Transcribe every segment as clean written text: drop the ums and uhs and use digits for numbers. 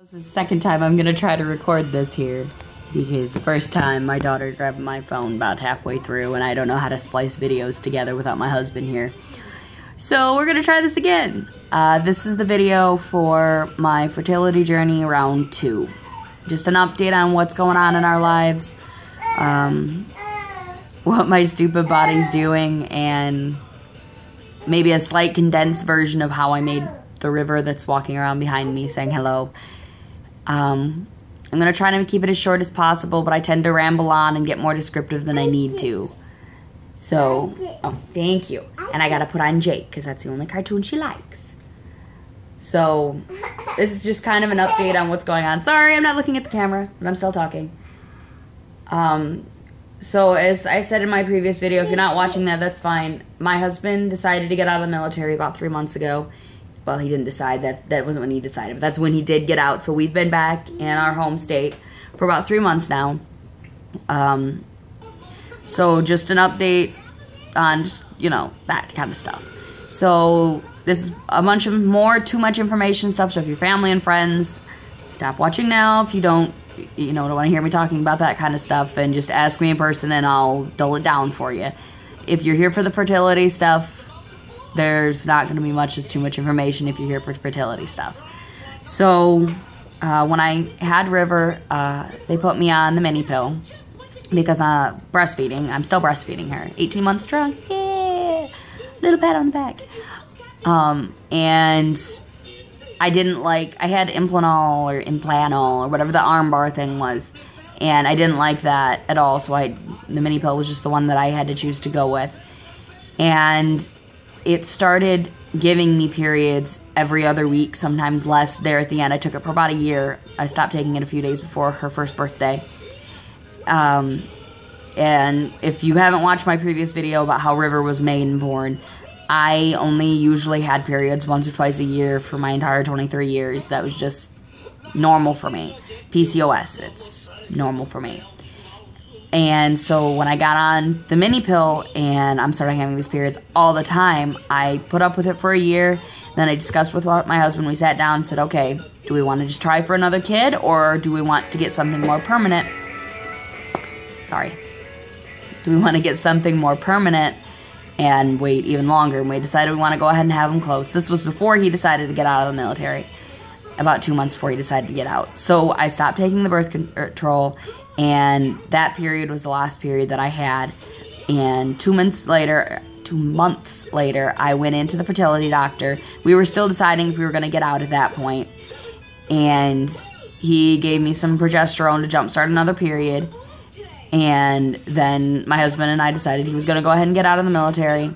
This is the second time I'm gonna try to record this here, because the first time my daughter grabbed my phone about halfway through and I don't know how to splice videos together without my husband here. So we're gonna try this again. This is the video for my fertility journey round 2. Just an update on what's going on in our lives, what my stupid body's doing, and maybe a slight condensed version of how I made the river that's walking around behind me saying hello. I'm gonna try to keep it as short as possible, but I tend to ramble on and get more descriptive than I need to. So, oh, thank you. And I gotta put on Jake, because that's the only cartoon she likes. So, this is just kind of an update on what's going on. Sorry, I'm not looking at the camera, but I'm still talking. So as I said in my previous video, if you're not watching that, that's fine. My husband decided to get out of the military about 3 months ago. Well, he didn't decide. That wasn't when he decided, but that's when he did get out. So we've been back in our home state for about 3 months now. So just an update on just, you know, that kind of stuff. So this is a bunch of too much information stuff. So if your family and friends, stop watching now. If you don't want to hear me talking about that kind of stuff, and just ask me in person and I'll dull it down for you. If you're here for the fertility stuff, there's not going to be much. It's too much information if you're here for fertility stuff. So when I had River, they put me on the mini pill because breastfeeding. I'm still breastfeeding her. 18 months strong. Yeah! Little pat on the back. And I had Implanol or whatever the armbar thing was. And I didn't like that at all. So the mini pill was just the one that I had to choose to go with. And it started giving me periods every other week, sometimes less there at the end. I took it for about a year. I stopped taking it a few days before her first birthday. And if you haven't watched my previous video about how River was made and born, I only usually had periods once or twice a year for my entire 23 years. That was just normal for me. PCOS, it's normal for me. And so when I got on the mini pill and I'm starting having these periods all the time, I put up with it for a year. Then I discussed with my husband. We sat down and said, okay, do we want to just try for another kid, or do we want to get something more permanent? Sorry. Do we want to get something more permanent and wait even longer? And we decided we want to go ahead and have him close. This was before he decided to get out of the military. About 2 months before he decided to get out. So I stopped taking the birth control, and that period was the last period that I had. And 2 months later, I went into the fertility doctor. We were still deciding if we were going to get out at that point. And he gave me some progesterone to jumpstart another period. And then my husband and I decided he was going to go ahead and get out of the military.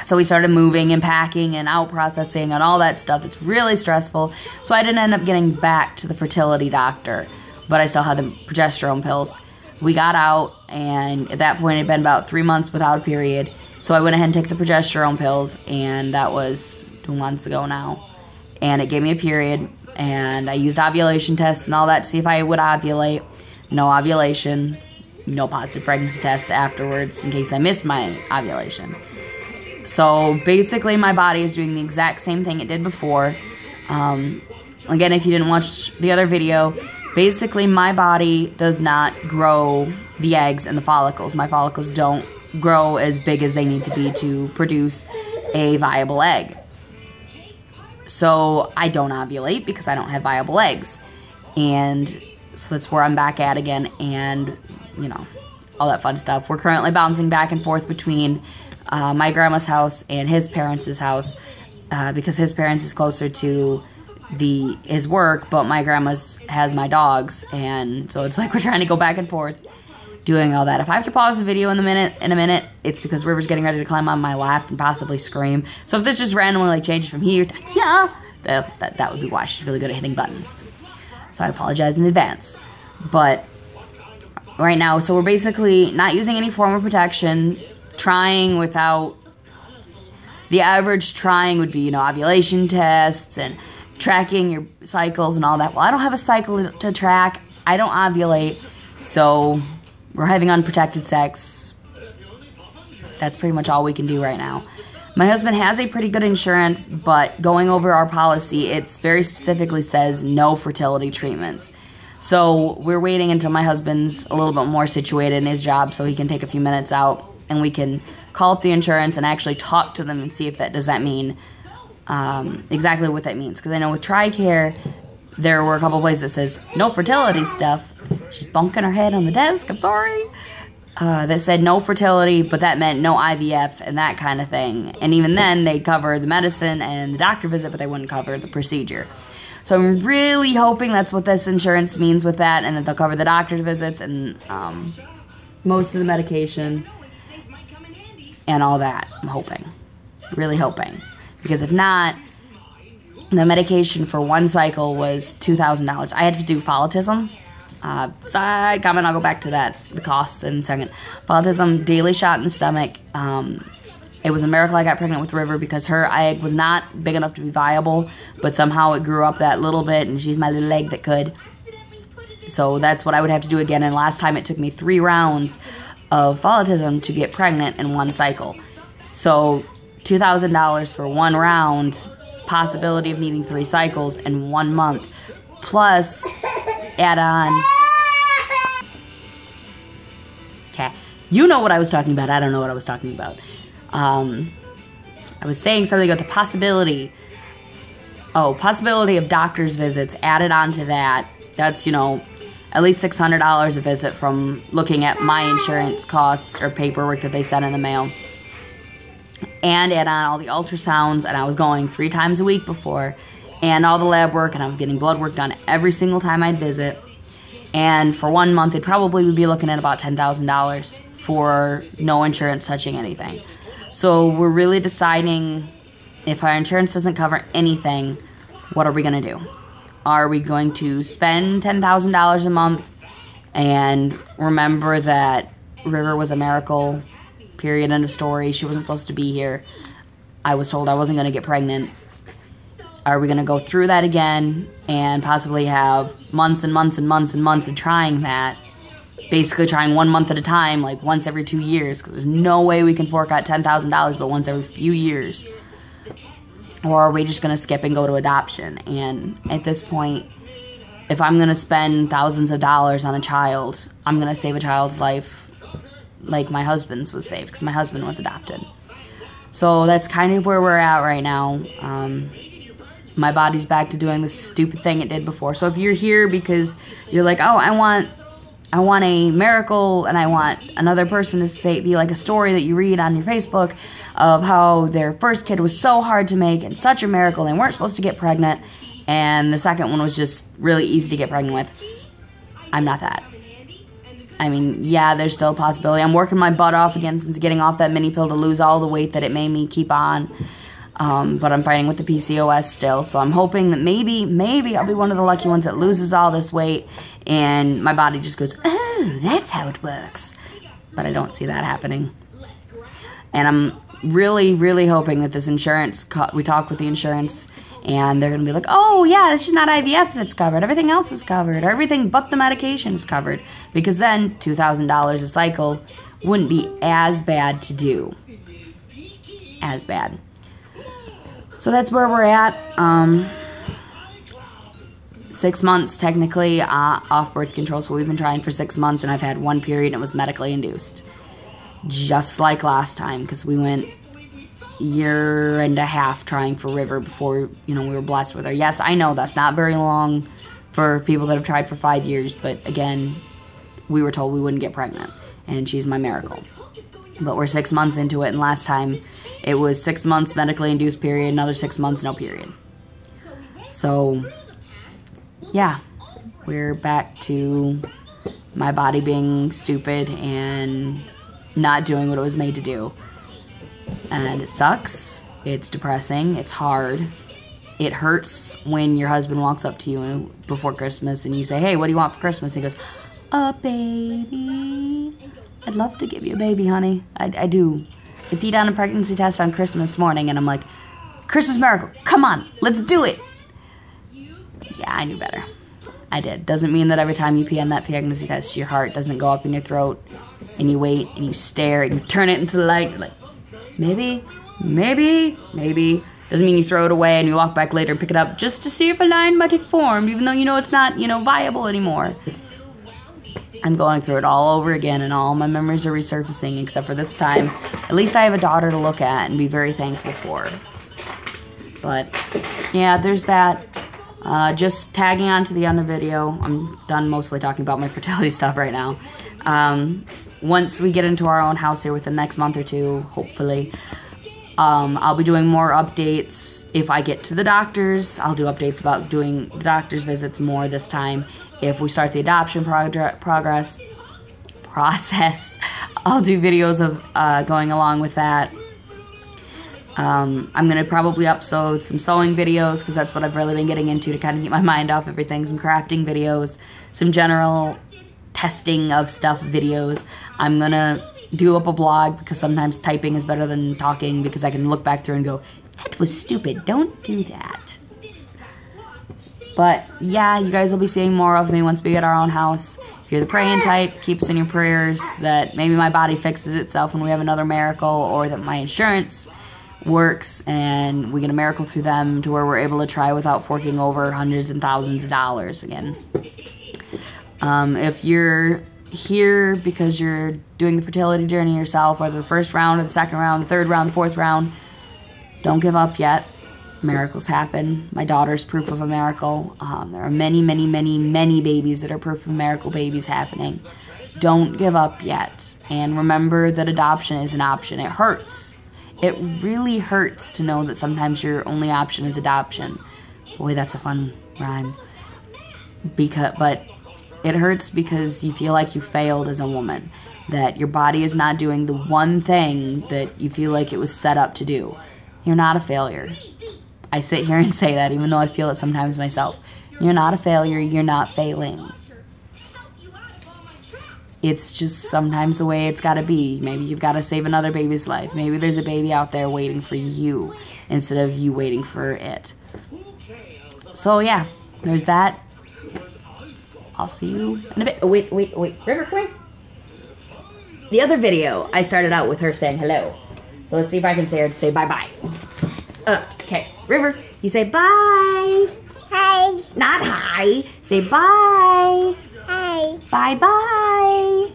So we started moving and packing and out processing and all that stuff. It's really stressful. So I didn't end up getting back to the fertility doctor, but I still had the progesterone pills. We got out, and at that point it had been about 3 months without a period. So I went ahead and took the progesterone pills, and that was 2 months ago now. And it gave me a period, and I used ovulation tests and all that to see if I would ovulate. No ovulation, no positive pregnancy test afterwards in case I missed my ovulation. So basically my body is doing the exact same thing it did before. Again, if you didn't watch the other video, basically my body does not grow the eggs and the follicles. My follicles don't grow as big as they need to be to produce a viable egg. So I don't ovulate because I don't have viable eggs. And so that's where I'm back at again, and, you know, all that fun stuff. We're currently bouncing back and forth between my grandma's house and his parents' house, because his parents is closer to his work, but my grandma's has my dogs, and so it's like we're trying to go back and forth doing all that. If I have to pause the video in a minute, it's because River's getting ready to climb on my lap and possibly scream. So if this just randomly like changes from here to here, that would be why. She's really good at hitting buttons. So I apologize in advance. But right now, so we're basically not using any form of protection, trying without, the average trying would be, you know, ovulation tests and tracking your cycles and all that. Well, I don't have a cycle to track. I don't ovulate. So we're having unprotected sex. That's pretty much all we can do right now. My husband has a pretty good insurance, but going over our policy, it very specifically says no fertility treatments. So we're waiting until my husband's a little bit more situated in his job so he can take a few minutes out and we can call up the insurance and actually talk to them and see if does that mean exactly what that means. Because I know with TRICARE, there were a couple places that says no fertility stuff. She's bonking her head on the desk, I'm sorry. That said no fertility, but that meant no IVF and that kind of thing. And even then, they'd cover the medicine and the doctor visit, but they wouldn't cover the procedure. So I'm really hoping that's what this insurance means with that, and that they'll cover the doctor's visits and most of the medication and all that. I'm hoping. Really hoping. Because if not, the medication for one cycle was $2,000. I had to do follitism. Side comment, I'll go back to that, the costs in a second. Follitism, daily shot in the stomach. It was a miracle I got pregnant with River because her egg was not big enough to be viable, but somehow it grew up that little bit, and she's my little egg that could. So that's what I would have to do again, and last time it took me 3 rounds of follitism to get pregnant in one cycle. So $2,000 for 1 round, possibility of needing 3 cycles in 1 month, plus add on. Okay, you know what I was talking about. I don't know what I was talking about. I was saying something about the possibility. Oh, possibility of doctor's visits added on to that. That's, you know, at least $600 a visit from looking at my insurance costs or paperwork that they sent in the mail. And add on all the ultrasounds, and I was going 3 times a week before, and all the lab work, and I was getting blood work done every single time I'd visit. And for 1 month, it probably would be looking at about $10,000 for no insurance touching anything. So we're really deciding, if our insurance doesn't cover anything, what are we going to do? Are we going to spend $10,000 a month and remember that River was a miracle, period, end of story, she wasn't supposed to be here, I was told I wasn't going to get pregnant? Are we going to go through that again and possibly have months and months and months and months of trying that? Basically trying 1 month at a time, like once every 2 years, because there's no way we can fork out $10,000 but once every few years. Or are we just going to skip and go to adoption? And at this point, if I'm going to spend thousands of dollars on a child, I'm going to save a child's life like my husband's was saved, because my husband was adopted. So that's kind of where we're at right now. My body's back to doing the stupid thing it did before. So if you're here because you're like, oh, I want a miracle, and I want another person to say, be like a story that you read on your Facebook of how their first kid was so hard to make and such a miracle, they weren't supposed to get pregnant, and the second one was just really easy to get pregnant with. I'm not that. I mean, yeah, there's still a possibility. I'm working my butt off again since getting off that mini pill to lose all the weight that it made me keep on. But I'm fighting with the PCOS still, so I'm hoping that maybe I'll be one of the lucky ones that loses all this weight and my body just goes, oh, that's how it works. But I don't see that happening. And I'm really, really hoping that this insurance, we talk with the insurance, and they're going to be like, oh, yeah, it's just not IVF that's covered. Everything else is covered. Everything but the medication is covered. Because then $2,000 a cycle wouldn't be as bad to do. As bad. So that's where we're at. 6 months, technically, off birth control. So we've been trying for 6 months, and I've had 1 period, and it was medically induced. Just like last time, because we went 1.5 years trying for River before, you know, we were blessed with her. Yes, I know that's not very long for people that have tried for 5 years, but again, we were told we wouldn't get pregnant, and she's my miracle. But we're 6 months into it, and last time it was 6 months medically induced period, another 6 months no period. So, yeah, we're back to my body being stupid and not doing what it was made to do. And it sucks, it's depressing, it's hard. It hurts when your husband walks up to you before Christmas and you say, hey, what do you want for Christmas? And he goes, a baby. I'd love to give you a baby, honey. I do. I peed on a pregnancy test on Christmas morning, and I'm like, Christmas miracle, come on, let's do it. Yeah, I knew better. I did. Doesn't mean that every time you pee on that pregnancy test, your heart doesn't go up in your throat, and you wait, and you stare, and you turn it into the light. You're like, maybe Maybe. Doesn't mean you throw it away and you walk back later and pick it up just to see if a line might have formed, even though you know it's not, viable anymore. I'm going through it all over again, and all my memories are resurfacing, except for this time. At least I have a daughter to look at and be very thankful for. But, yeah, there's that. Just tagging on to the end of the video. I'm done mostly talking about my fertility stuff right now. Once we get into our own house here within the next month or two, hopefully, I'll be doing more updates. If I get to the doctors, I'll do updates about doing the doctor's visits more this time. If we start the adoption process, I'll do videos of going along with that. I'm going to probably upload some sewing videos, because that's what I've really been getting into to kind of keep my mind off everything. Some crafting videos, some general testing of stuff videos. I'm going to do up a blog, because sometimes typing is better than talking, because I can look back through and go, that was stupid, don't do that. But yeah, you guys will be seeing more of me once we get our own house. If you're the praying type, keep us in your prayers that maybe my body fixes itself when we have another miracle, or that my insurance works and we get a miracle through them to where we're able to try without forking over hundreds and thousands of dollars again. If you're here because you're doing the fertility journey yourself, whether the first round or the second round, the third round, the fourth round, don't give up yet. Miracles happen. My daughter's proof of a miracle. There are many, many, many, many babies that are proof of miracle babies happening. Don't give up yet. And remember that adoption is an option. It hurts. It really hurts to know that sometimes your only option is adoption. Boy, that's a fun rhyme. But it hurts because you feel like you failed as a woman. That your body is not doing the one thing that you feel like it was set up to do. You're not a failure. I sit here and say that, even though I feel it sometimes myself. You're not a failure. You're not failing. It's just sometimes the way it's got to be. Maybe you've got to save another baby's life. Maybe there's a baby out there waiting for you instead of you waiting for it. So yeah, there's that. I'll see you in a bit. Oh, wait. River, come here. The other video, I started out with her saying hello. So let's see if I can say her to say bye-bye. Okay, River, you say bye. Hi. Not hi. Say bye. Hi. Bye-bye.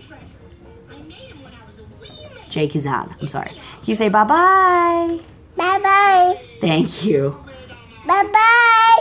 Jake is on. I'm sorry. You say bye-bye. Bye-bye. Thank you. Bye-bye.